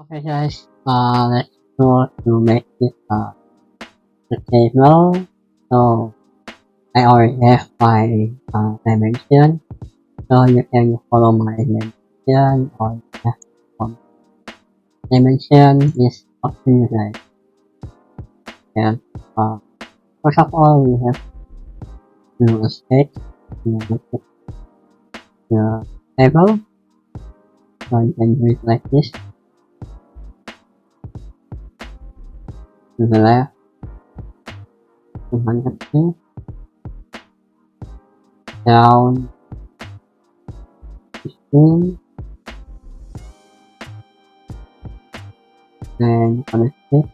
Okay guys, let's go to make this the table. So I already have my dimension, so you can follow my dimension or have some dimension is up to you guys. And first of all, we have to state the table. So you can do it like this to the left, 202, down 15, and connect it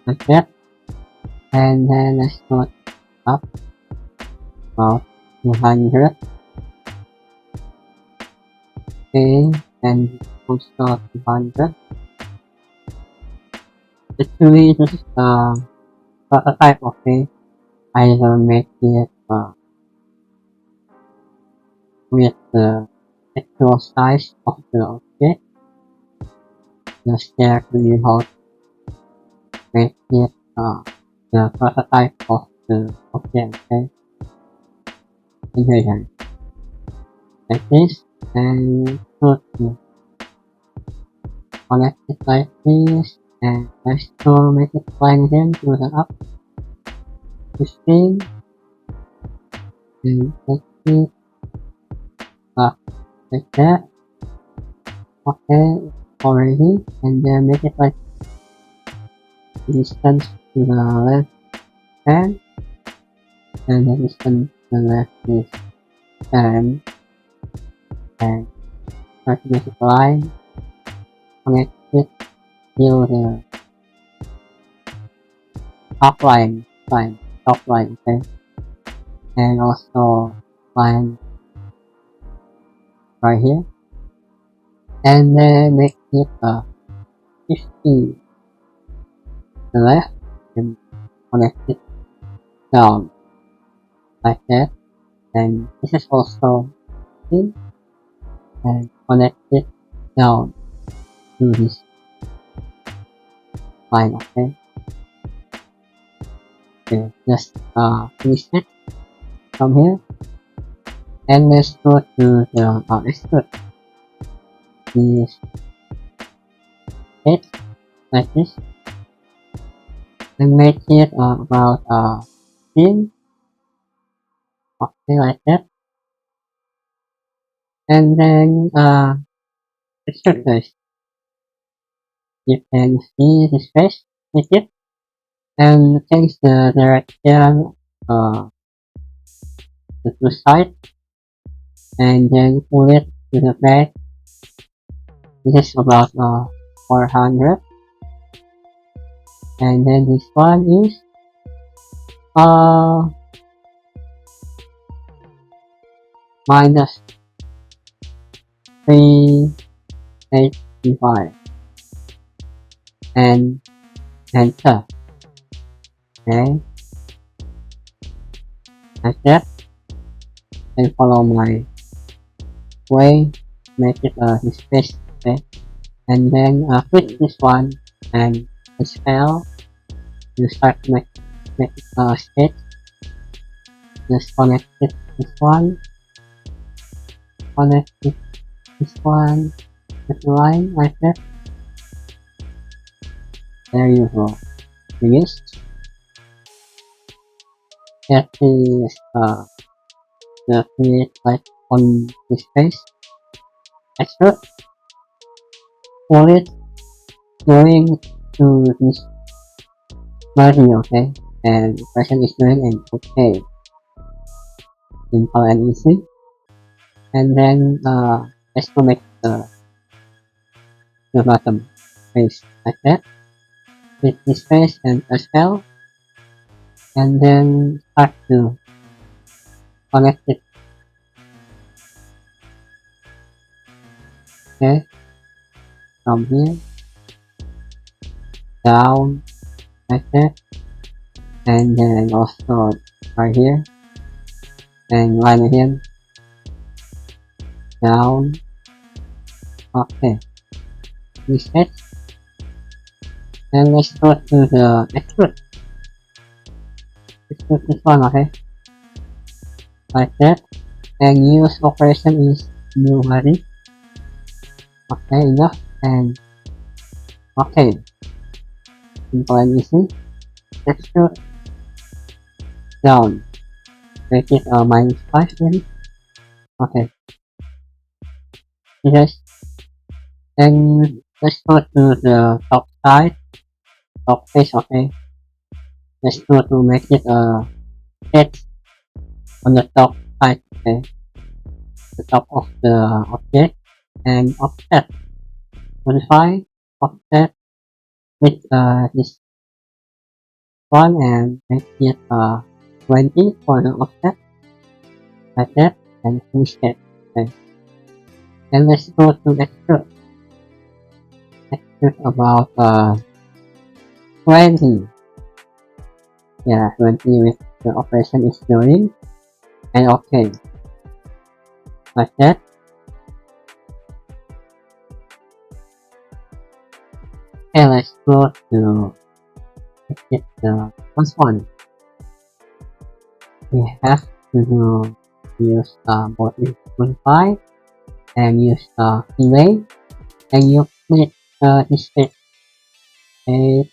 like that. And then let's go up about 200. Okay, and also 200. Actually, this is prototype. Okay, I will make it with the actual size of the object. Just share to you how to make it the prototype of the object. Okay, here like this, and put to connect it like this, and let's go make it flying again to the up 15, and take it up like that. Okay, already, and then make it like distance to the left hand, and the distance to the left is 10, and try to make it line, connect it to the top line, top line, okay, and also line right here, and then make it 50 to the left, and connect it down like that, and this is also in, and connect it down to this line. Okay, just finish it from here, and let's go to the extrude this edge like this, and make it about 10, okay, like that, and then extrude guys. You can see this face like it, and change the direction to the side, and then pull it to the back. This is about 400, and then this one is minus 385, and enter. Okay, like that, and follow my way, make it his face. Okay, and then click this one, and spell, you start to make it state, just connect it this one, connect it this one with the line like that. There you go. Finish. That is the create like on this face. Extrude. Pull it going to this body, okay? And the person is doing an okay. Simple and easy. And then let's go make the bottom face like that. With this face and as well. And then start to connect it. Okay. From here. Down like that. And then also right here. And line again. Down. Okay. reset. And let's go to the extrude. Extrude this one, okay? Like that. And use operation is new value. Okay, enough. And okay. Simple and easy. Extrude down. Make it -5 maybe. Okay. Yes. Then let's go to the top side. Top face, okay. Let's go to make it head on the top side, okay. The top of the object and offset. Modify offset with this one and make it 20 for the offset. Like that and finish it. Okay. Then let's go to extrude. Extrude about 20. Yeah, 20 with the operation is doing. And okay. Like that. Okay, let's go to make it the first one. We have to use both modify and use delay and you click this page. Okay,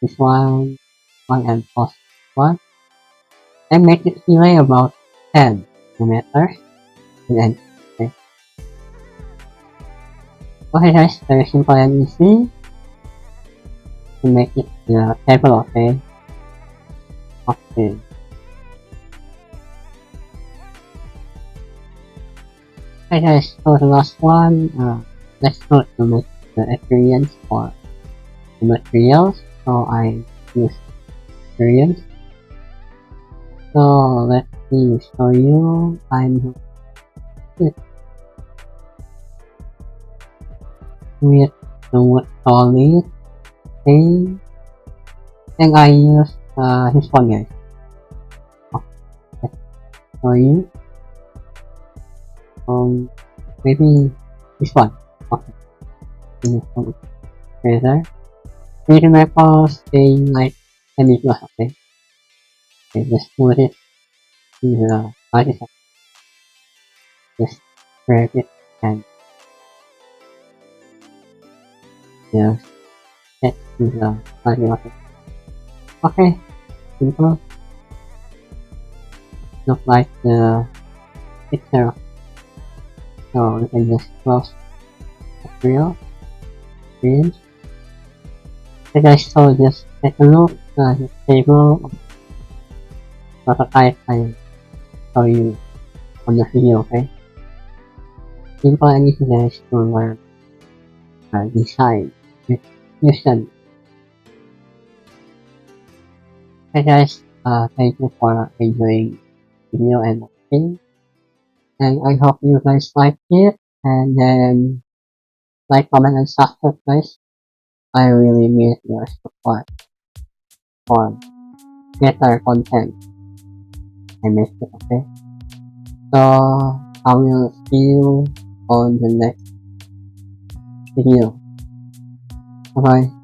this one and post one and make it delay about 10 millimeters and okay. Okay guys, very simple and easy to make it the table, okay. Okay. Okay guys, so the last one, let's go to make the experience for the materials. So I use experience. So let me show you. I'm with the wood solid thing, and I use this one guys. Okay, let's show you. Maybe this one. Okay. Together. Three maples staying like ambiguous, okay? Okay, just put it to the artifact. Just grab it and just set to the artifact. Okay, simple. Look like the picture. So we can just close material, screen. Okay guys, so just take a look at the table of prototype I show you on the video, okay? Simple and easy guys to learn design with Fusion. Okay guys, thank you for enjoying the video and watching. And I hope you guys like it, and then like, comment, and subscribe guys. I really need your support for better content I make it, okay? So I will see you on the next video. Bye bye.